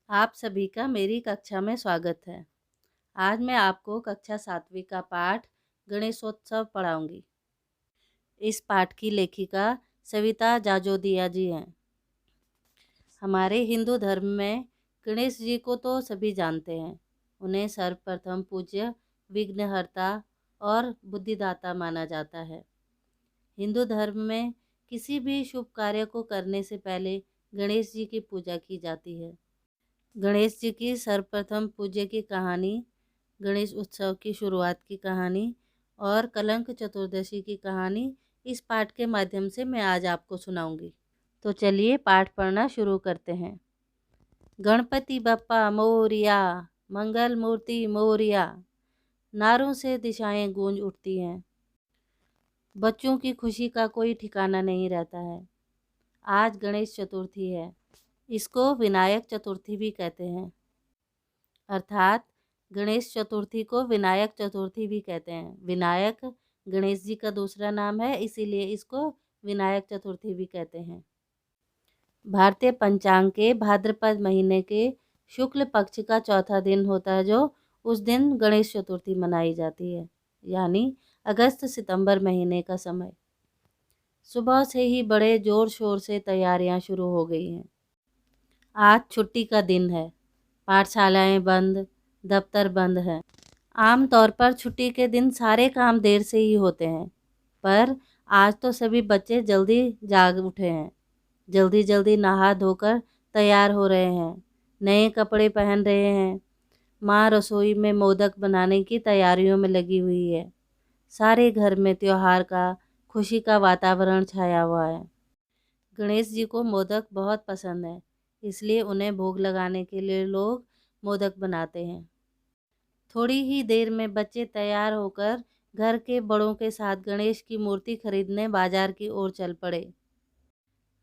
आप सभी का मेरी कक्षा में स्वागत है। आज मैं आपको कक्षा 7वीं का पाठ गणेशोत्सव पढ़ाऊंगी। इस पाठ की लेखिका सविता जाजोदिया जी हैं। हमारे हिंदू धर्म में गणेश जी को तो सभी जानते हैं। उन्हें सर्वप्रथम पूज्य, विघ्नहर्ता और बुद्धिदाता माना जाता है। हिंदू धर्म में किसी भी शुभ कार्य को करने से पहले गणेश जी की पूजा की जाती है। गणेश जी की सर्वप्रथम पूज्य की कहानी, गणेश उत्सव की शुरुआत की कहानी और कलंक चतुर्दशी की कहानी इस पाठ के माध्यम से मैं आज आपको सुनाऊंगी। तो चलिए पाठ पढ़ना शुरू करते हैं। गणपति बप्पा मोरिया, मंगल मूर्ति मोरिया। नारों से दिशाएं गूंज उठती हैं। बच्चों की खुशी का कोई ठिकाना नहीं रहता है। आज गणेश चतुर्थी है। इसको विनायक चतुर्थी भी कहते हैं। अर्थात गणेश चतुर्थी को विनायक चतुर्थी भी कहते हैं। विनायक गणेश जी का दूसरा नाम है, इसीलिए इसको विनायक चतुर्थी भी कहते हैं। भारतीय पंचांग के भाद्रपद महीने के शुक्ल पक्ष का चौथा दिन होता है, जो उस दिन गणेश चतुर्थी मनाई जाती है, यानी अगस्त सितंबर महीने का समय। सुबह से ही बड़े जोर शोर से तैयारियां शुरू हो गई हैं। आज छुट्टी का दिन है। पाठशालाएं बंद, दफ्तर बंद हैं। आम तौर पर छुट्टी के दिन सारे काम देर से ही होते हैं, पर आज तो सभी बच्चे जल्दी जाग उठे हैं। जल्दी जल्दी नहा धोकर तैयार हो रहे हैं, नए कपड़े पहन रहे हैं। माँ रसोई में मोदक बनाने की तैयारियों में लगी हुई है। सारे घर में त्योहार का, खुशी का वातावरण छाया हुआ है। गणेश जी को मोदक बहुत पसंद है, इसलिए उन्हें भोग लगाने के लिए लोग मोदक बनाते हैं। थोड़ी ही देर में बच्चे तैयार होकर घर के बड़ों के साथ गणेश की मूर्ति खरीदने बाजार की ओर चल पड़े।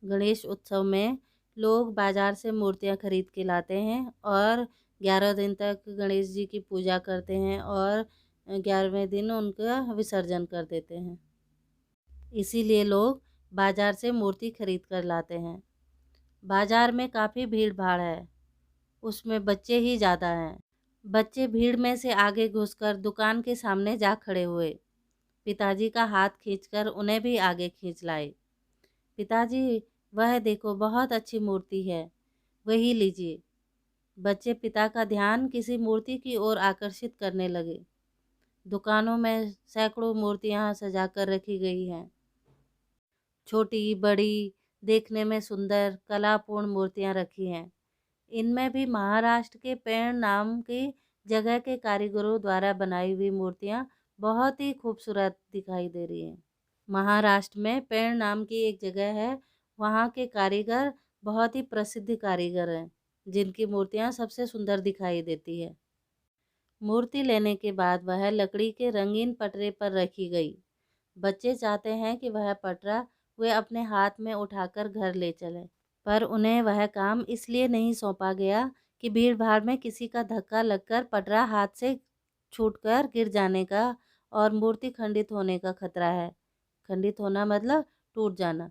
गणेश उत्सव में लोग बाजार से मूर्तियां खरीद के लाते हैं और 11 दिन तक गणेश जी की पूजा करते हैं और 11वें दिन उनका विसर्जन कर देते हैं। इसीलिए लोग बाजार से मूर्ति खरीद कर लाते हैं। बाजार में काफ़ी भीड़ भाड़ है, उसमें बच्चे ही ज़्यादा हैं। बच्चे भीड़ में से आगे घुसकर दुकान के सामने जा खड़े हुए। पिताजी का हाथ खींचकर उन्हें भी आगे खींच लाए। पिताजी, वह देखो, बहुत अच्छी मूर्ति है, वही लीजिए। बच्चे पिता का ध्यान किसी मूर्ति की ओर आकर्षित करने लगे। दुकानों में सैकड़ों मूर्तियां सजा कर रखी गई हैं। छोटी बड़ी, देखने में सुंदर, कलापूर्ण मूर्तियां रखी हैं। इनमें भी महाराष्ट्र के पेड़ नाम की जगह के कारीगरों द्वारा बनाई हुई मूर्तियां बहुत ही खूबसूरत दिखाई दे रही हैं। महाराष्ट्र में पेड़ नाम की एक जगह है, वहाँ के कारीगर बहुत ही प्रसिद्ध कारीगर हैं, जिनकी मूर्तियां सबसे सुंदर दिखाई देती है। मूर्ति लेने के बाद वह लकड़ी के रंगीन पटरे पर रखी गई। बच्चे चाहते हैं कि वह पटरा वे अपने हाथ में उठाकर घर ले चलें, पर उन्हें वह काम इसलिए नहीं सौंपा गया कि भीड़ भाड़ में किसी का धक्का लगकर पटरा हाथ से छूटकर गिर जाने का और मूर्ति खंडित होने का खतरा है। खंडित होना मतलब टूट जाना।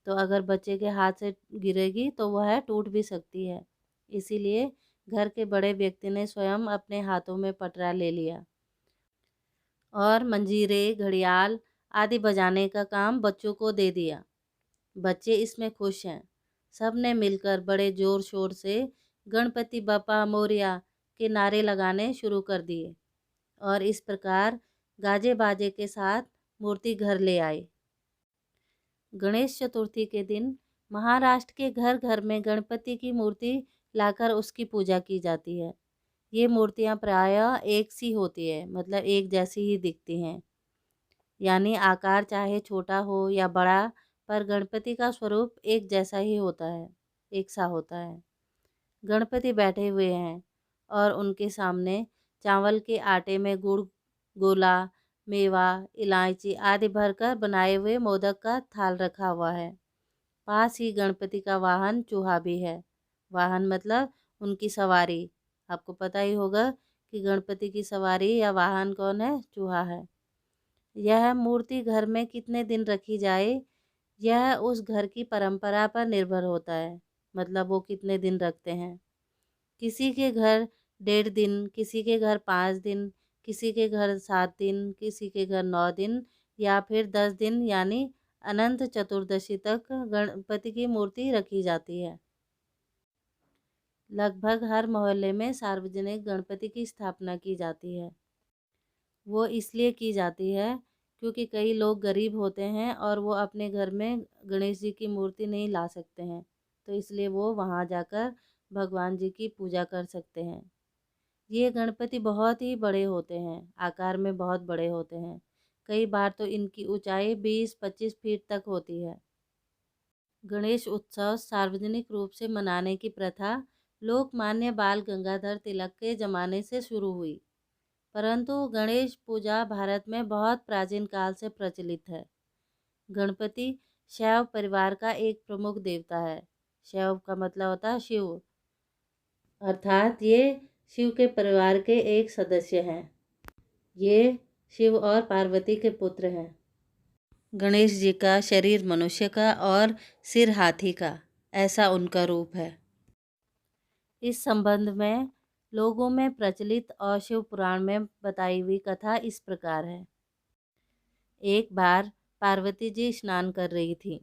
तो अगर बच्चे के हाथ से गिरेगी तो वह टूट भी सकती है। इसीलिए घर के बड़े व्यक्ति ने स्वयं अपने हाथों में पटरा ले लिया और मंजीरे, घड़ियाल आदि बजाने का काम बच्चों को दे दिया। बच्चे इसमें खुश हैं। सब ने मिलकर बड़े जोर शोर से गणपति बप्पा मोरया के नारे लगाने शुरू कर दिए और इस प्रकार गाजे बाजे के साथ मूर्ति घर ले आए। गणेश चतुर्थी के दिन महाराष्ट्र के घर घर में गणपति की मूर्ति लाकर उसकी पूजा की जाती है। ये मूर्तियाँ प्रायः एक सी होती है, मतलब एक जैसी ही दिखती हैं, यानी आकार चाहे छोटा हो या बड़ा, पर गणपति का स्वरूप एक जैसा ही होता है, एक सा होता है। गणपति बैठे हुए हैं और उनके सामने चावल के आटे में गुड़, गोला, मेवा, इलायची आदि भरकर बनाए हुए मोदक का थाल रखा हुआ है। पास ही गणपति का वाहन चूहा भी है। वाहन मतलब उनकी सवारी। आपको पता ही होगा कि गणपति की सवारी या वाहन कौन है? चूहा है। यह मूर्ति घर में कितने दिन रखी जाए, यह उस घर की परंपरा पर निर्भर होता है, मतलब वो कितने दिन रखते हैं। किसी के घर 1.5 दिन, किसी के घर 5 दिन, किसी के घर 7 दिन, किसी के घर 9 दिन या फिर 10 दिन यानी अनंत चतुर्दशी तक गणपति की मूर्ति रखी जाती है। लगभग हर मोहल्ले में सार्वजनिक गणपति की स्थापना की जाती है। वो इसलिए की जाती है क्योंकि कई लोग गरीब होते हैं और वो अपने घर में गणेश जी की मूर्ति नहीं ला सकते हैं, तो इसलिए वो वहाँ जाकर भगवान जी की पूजा कर सकते हैं। ये गणपति बहुत ही बड़े होते हैं, आकार में बहुत बड़े होते हैं। कई बार तो इनकी ऊंचाई 20-25 फीट तक होती है। गणेश उत्सव सार्वजनिक रूप से मनाने की प्रथा लोकमान्य बाल गंगाधर तिलक के ज़माने से शुरू हुई, परंतु गणेश पूजा भारत में बहुत प्राचीन काल से प्रचलित है। गणपति शैव परिवार का एक प्रमुख देवता है। शैव का मतलब होता है शिव, अर्थात ये शिव के परिवार के एक सदस्य हैं। ये शिव और पार्वती के पुत्र हैं। गणेश जी का शरीर मनुष्य का और सिर हाथी का, ऐसा उनका रूप है। इस संबंध में लोगों में प्रचलित और शिव पुराण में बताई हुई कथा इस प्रकार है। एक बार पार्वती जी स्नान कर रही थी,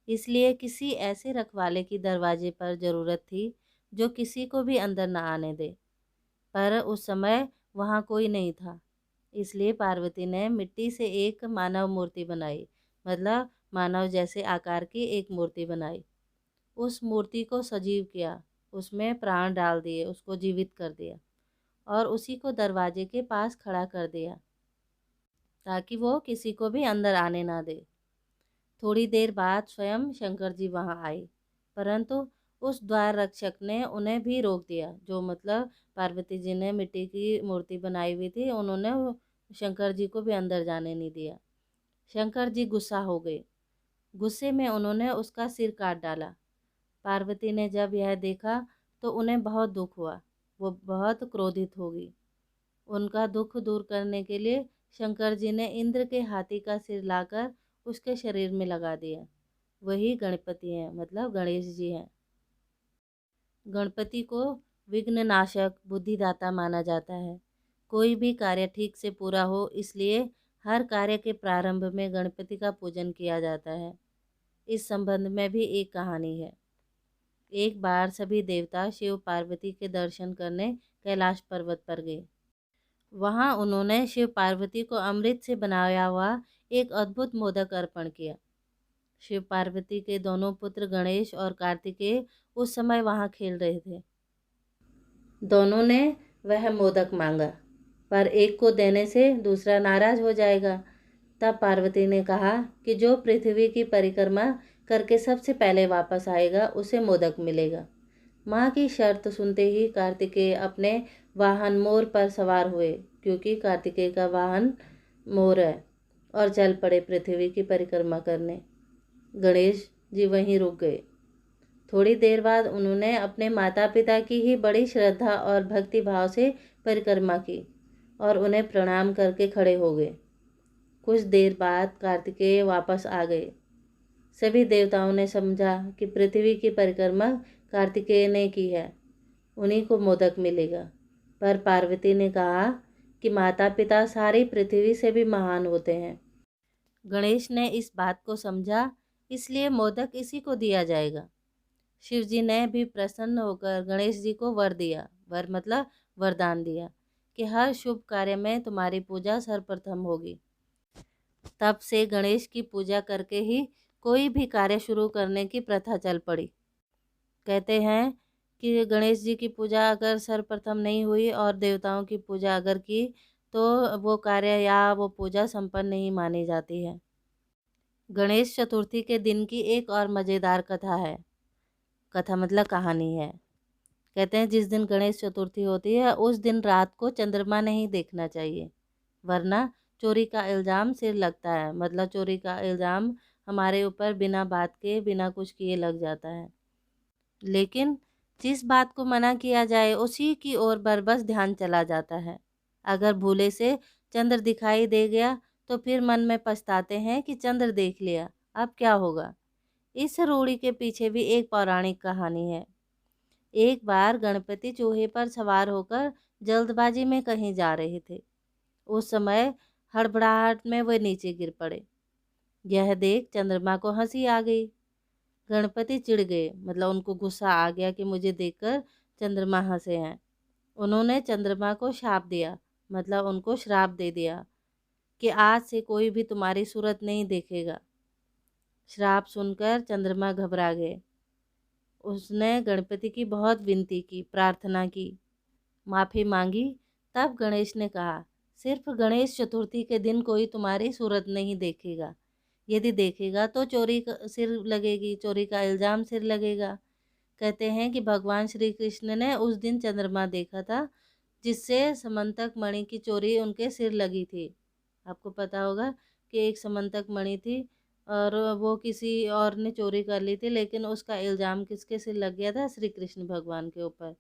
इसलिए किसी ऐसे रखवाले की दरवाजे पर ज़रूरत थी जो किसी को भी अंदर न आने दे। पर उस समय वहाँ कोई नहीं था, इसलिए पार्वती ने मिट्टी से एक मानव मूर्ति बनाई, मतलब मानव जैसे आकार की एक मूर्ति बनाई। उस मूर्ति को सजीव किया, उसमें प्राण डाल दिए, उसको जीवित कर दिया और उसी को दरवाजे के पास खड़ा कर दिया ताकि वो किसी को भी अंदर आने ना दे। थोड़ी देर बाद स्वयं शंकर जी वहाँ आए, परंतु उस द्वार रक्षक ने उन्हें भी रोक दिया। जो मतलब पार्वती जी ने मिट्टी की मूर्ति बनाई हुई थी, उन्होंने शंकर जी को भी अंदर जाने नहीं दिया। शंकर जी गुस्सा हो गए। गुस्से में उन्होंने उसका सिर काट डाला। पार्वती ने जब यह देखा तो उन्हें बहुत दुख हुआ, वो बहुत क्रोधित हो गई। उनका दुख दूर करने के लिए शंकर जी ने इंद्र के हाथी का सिर लाकर उसके शरीर में लगा दिया। वही गणपति हैं, मतलब गणेश जी हैं। गणपति को विघ्ननाशक, बुद्धिदाता माना जाता है। कोई भी कार्य ठीक से पूरा हो, इसलिए हर कार्य के प्रारंभ में गणपति का पूजन किया जाता है। इस संबंध में भी एक कहानी है। एक बार सभी देवता शिव पार्वती के दर्शन करने कैलाश पर्वत पर गए। वहां उन्होंने शिव पार्वती को अमृत से बनाया हुआ एक अद्भुत मोदक अर्पण किया। शिव पार्वती के दोनों पुत्र गणेश और कार्तिकेय उस समय वहां खेल रहे थे। दोनों ने वह मोदक मांगा, पर एक को देने से दूसरा नाराज हो जाएगा। तब पार्वती ने कहा कि जो पृथ्वी की परिक्रमा करके सबसे पहले वापस आएगा उसे मोदक मिलेगा। माँ की शर्त सुनते ही कार्तिकेय अपने वाहन मोर पर सवार हुए, क्योंकि कार्तिकेय का वाहन मोर है, और चल पड़े पृथ्वी की परिक्रमा करने। गणेश जी वहीं रुक गए। थोड़ी देर बाद उन्होंने अपने माता पिता की ही बड़ी श्रद्धा और भक्ति भाव से परिक्रमा की और उन्हें प्रणाम करके खड़े हो गए। कुछ देर बाद कार्तिकेय वापस आ गए। सभी देवताओं ने समझा कि पृथ्वी की परिक्रमा कार्तिकेय ने की है, उन्हीं को मोदक मिलेगा। पर पार्वती ने कहा कि माता पिता सारी पृथ्वी से भी महान होते हैं। गणेश ने इस बात को समझा, इसलिए मोदक इसी को दिया जाएगा। शिव जी ने भी प्रसन्न होकर गणेश जी को वर दिया। वर मतलब वरदान दिया कि हर शुभ कार्य में तुम्हारी पूजा सर्वप्रथम होगी। तब से गणेश की पूजा करके ही कोई भी कार्य शुरू करने की प्रथा चल पड़ी। कहते हैं कि गणेश जी की पूजा अगर सर्वप्रथम नहीं हुई और देवताओं की पूजा अगर की तो वो कार्य या वो पूजा संपन्न नहीं मानी जाती है। गणेश चतुर्थी के दिन की एक और मज़ेदार कथा है। कथा मतलब कहानी है। कहते हैं जिस दिन गणेश चतुर्थी होती है उस दिन रात को चंद्रमा नहीं देखना चाहिए, वरना चोरी का इल्ज़ाम सिर लगता है। मतलब चोरी का इल्ज़ाम हमारे ऊपर बिना बात के, बिना कुछ किए लग जाता है। लेकिन जिस बात को मना किया जाए उसी की ओर बरबस ध्यान चला जाता है। अगर भूले से चंद्र दिखाई दे गया तो फिर मन में पछताते हैं कि चंद्र देख लिया, अब क्या होगा। इस रूढ़ी के पीछे भी एक पौराणिक कहानी है। एक बार गणपति चूहे पर सवार होकर जल्दबाजी में कहीं जा रहे थे। उस समय हड़बड़ाहट में वे नीचे गिर पड़े। यह देख चंद्रमा को हंसी आ गई। गणपति चिढ़ गए, मतलब उनको गुस्सा आ गया कि मुझे देखकर चंद्रमा हंसे हैं। उन्होंने चंद्रमा को शाप दिया, मतलब उनको श्राप दे दिया कि आज से कोई भी तुम्हारी सूरत नहीं देखेगा। श्राप सुनकर चंद्रमा घबरा गए। उसने गणपति की बहुत विनती की, प्रार्थना की, माफ़ी मांगी। तब गणेश ने कहा, सिर्फ गणेश चतुर्थी के दिन कोई तुम्हारी सूरत नहीं देखेगा। यदि देखेगा तो चोरी सिर लगेगी, चोरी का इल्ज़ाम सिर लगेगा। कहते हैं कि भगवान श्री कृष्ण ने उस दिन चंद्रमा देखा था, जिससे समंतक मणि की चोरी उनके सिर लगी थी। आपको पता होगा कि एक समंतक मणि थी और वो किसी और ने चोरी कर ली थी, लेकिन उसका इल्ज़ाम किसके सिर लग गया था? श्री कृष्ण भगवान के ऊपर।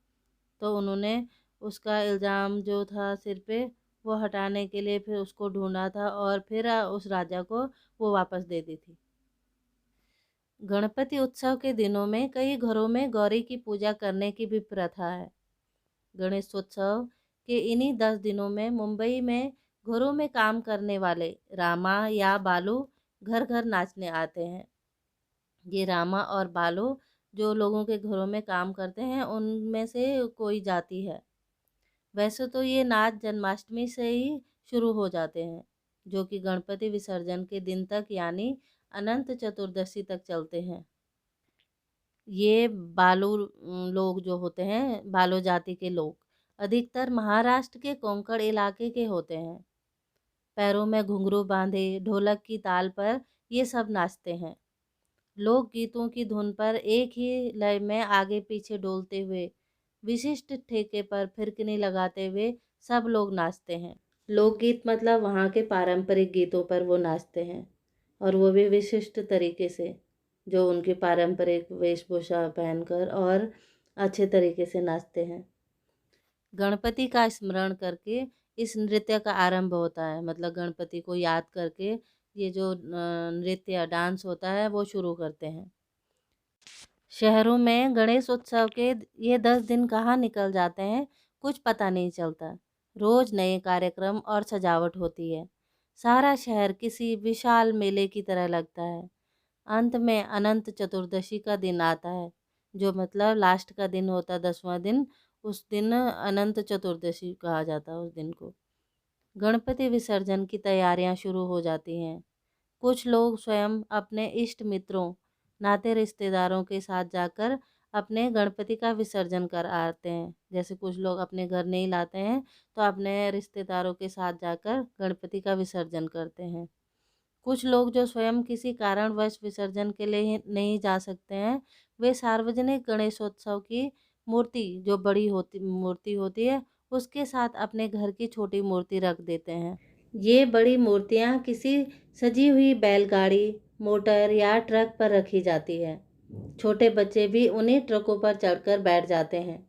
तो उन्होंने उसका इल्ज़ाम जो था सिर पे, वो हटाने के लिए फिर उसको ढूंढा था और फिर उस राजा को वो वापस दे दी थी। गणपति उत्सव के दिनों में कई घरों में गौरी की पूजा करने की भी प्रथा है। गणेशोत्सव के इन्हीं 10 दिनों में मुंबई में घरों में काम करने वाले रामा या बालू घर घर नाचने आते हैं। ये रामा और बालू जो लोगों के घरों में काम करते हैं, उनमें से कोई जाति है। वैसे तो ये नाच जन्माष्टमी से ही शुरू हो जाते हैं, जो कि गणपति विसर्जन के दिन तक यानी अनंत चतुर्दशी तक चलते हैं। ये बालू लोग जो होते हैं, बालो जाति के लोग अधिकतर महाराष्ट्र के कोंकण इलाके के होते हैं। पैरों में घुंघरू बांधे ढोलक की ताल पर ये सब नाचते हैं। लोक गीतों की धुन पर एक ही लय में आगे पीछे डोलते हुए, विशिष्ट ठेके पर फिरकनी लगाते हुए सब लोग नाचते हैं। लोकगीत मतलब वहाँ के पारंपरिक गीतों पर वो नाचते हैं, और वो भी विशिष्ट तरीके से, जो उनकी पारंपरिक वेशभूषा पहनकर और अच्छे तरीके से नाचते हैं। गणपति का स्मरण करके इस नृत्य का आरंभ होता है, मतलब गणपति को याद करके ये जो नृत्य डांस होता है वो शुरू करते हैं। शहरों में गणेश उत्सव के ये 10 दिन कहाँ निकल जाते हैं कुछ पता नहीं चलता। रोज नए कार्यक्रम और सजावट होती है। सारा शहर किसी विशाल मेले की तरह लगता है। अंत में अनंत चतुर्दशी का दिन आता है, जो मतलब लास्ट का दिन होता है, 10वां दिन। उस दिन अनंत चतुर्दशी कहा जाता है उस दिन को। गणपति विसर्जन की तैयारियां शुरू हो जाती हैं। कुछ लोग स्वयं अपने इष्ट मित्रों, नाते रिश्तेदारों के साथ जाकर अपने गणपति का विसर्जन कर आते हैं। जैसे कुछ लोग अपने घर नहीं लाते हैं, तो अपने रिश्तेदारों के साथ जाकर गणपति का विसर्जन करते हैं। कुछ लोग जो स्वयं किसी कारणवश विसर्जन के लिए नहीं जा सकते हैं, वे सार्वजनिक गणेशोत्सव की मूर्ति, जो बड़ी मूर्ति होती है, उसके साथ अपने घर की छोटी मूर्ति रख देते हैं। ये बड़ी मूर्तियाँ किसी सजी हुई बैलगाड़ी, मोटर या ट्रक पर रखी जाती है। छोटे बच्चे भी उन्हीं ट्रकों पर चढ़कर बैठ जाते हैं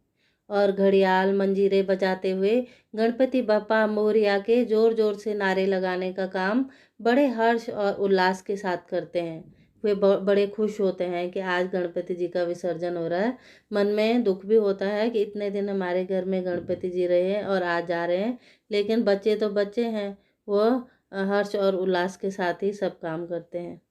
और घड़ियाल मंजीरे बजाते हुए गणपति बप्पा मोरया के जोर जोर से नारे लगाने का काम बड़े हर्ष और उल्लास के साथ करते हैं। वे बड़े खुश होते हैं कि आज गणपति जी का विसर्जन हो रहा है। मन में दुख भी होता है कि इतने दिन हमारे घर में गणपति जी रहे हैं और आज जा रहे हैं, लेकिन बच्चे तो बच्चे हैं, वो हर्ष और उल्लास के साथ ही सब काम करते हैं।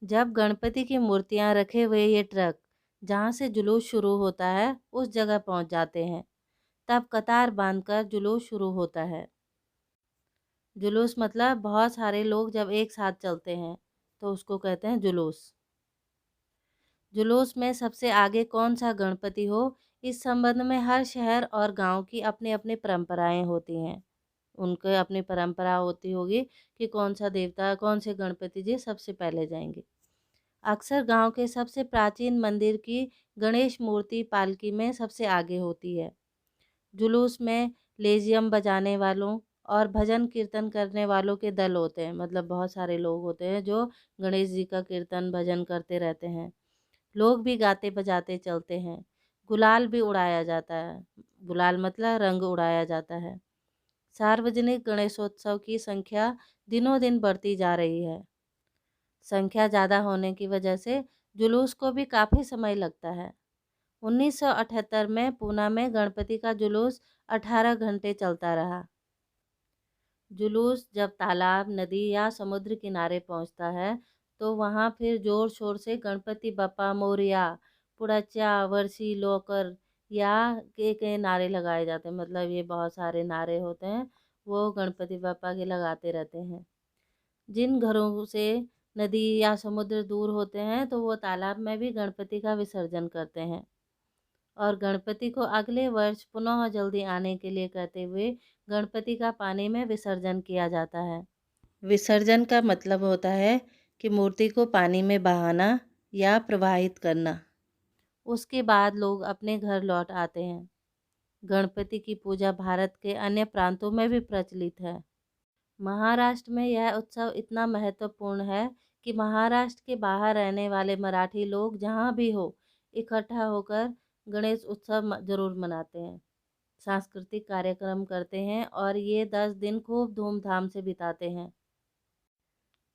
जब गणपति की मूर्तियां रखे हुए ये ट्रक जहाँ से जुलूस शुरू होता है उस जगह पहुँच जाते हैं, तब कतार बांधकर जुलूस शुरू होता है। जुलूस मतलब बहुत सारे लोग जब एक साथ चलते हैं तो उसको कहते हैं जुलूस। जुलूस में सबसे आगे कौन सा गणपति हो, इस संबंध में हर शहर और गांव की अपनी अपनी परंपराएं होती हैं। उनके अपनी परंपरा होती होगी कि कौन सा देवता, कौन से गणपति जी सबसे पहले जाएंगे। अक्सर गांव के सबसे प्राचीन मंदिर की गणेश मूर्ति पालकी में सबसे आगे होती है। जुलूस में लेजियम बजाने वालों और भजन कीर्तन करने वालों के दल होते हैं, मतलब बहुत सारे लोग होते हैं जो गणेश जी का कीर्तन भजन करते रहते हैं। लोग भी गाते बजाते चलते हैं। गुलाल भी उड़ाया जाता है। गुलाल मतलब रंग उड़ाया जाता है। सार्वजनिक गणेशोत्सव की संख्या दिनों दिन बढ़ती जा रही है। संख्या ज़्यादा होने की वजह से जुलूस को भी काफ़ी समय लगता है। 1978 में पूना में गणपति का जुलूस 18 घंटे चलता रहा। जुलूस जब तालाब, नदी या समुद्र किनारे पहुंचता है तो वहां फिर जोर शोर से गणपति बप्पा मोरया, पुड़च्या, वर्षी लोकर या के नारे लगाए जाते हैं। मतलब ये बहुत सारे नारे होते हैं, वो गणपति बप्पा के लगाते रहते हैं। जिन घरों से नदी या समुद्र दूर होते हैं तो वो तालाब में भी गणपति का विसर्जन करते हैं और गणपति को अगले वर्ष पुनः जल्दी आने के लिए कहते हुए गणपति का पानी में विसर्जन किया जाता है। विसर्जन का मतलब होता है कि मूर्ति को पानी में बहाना या प्रवाहित करना। उसके बाद लोग अपने घर लौट आते हैं। गणपति की पूजा भारत के अन्य प्रांतों में भी प्रचलित है। महाराष्ट्र में यह उत्सव इतना महत्वपूर्ण है कि महाराष्ट्र के बाहर रहने वाले मराठी लोग जहाँ भी हो इकट्ठा होकर गणेश उत्सव जरूर मनाते हैं, सांस्कृतिक कार्यक्रम करते हैं और ये 10 दिन खूब धूमधाम से बिताते हैं।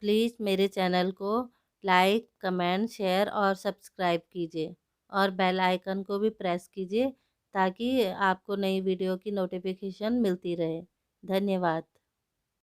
प्लीज़ मेरे चैनल को लाइक, कमेंट, शेयर और सब्सक्राइब कीजिए और बेल आइकन को भी प्रेस कीजिए ताकि आपको नई वीडियो की नोटिफिकेशन मिलती रहे। धन्यवाद।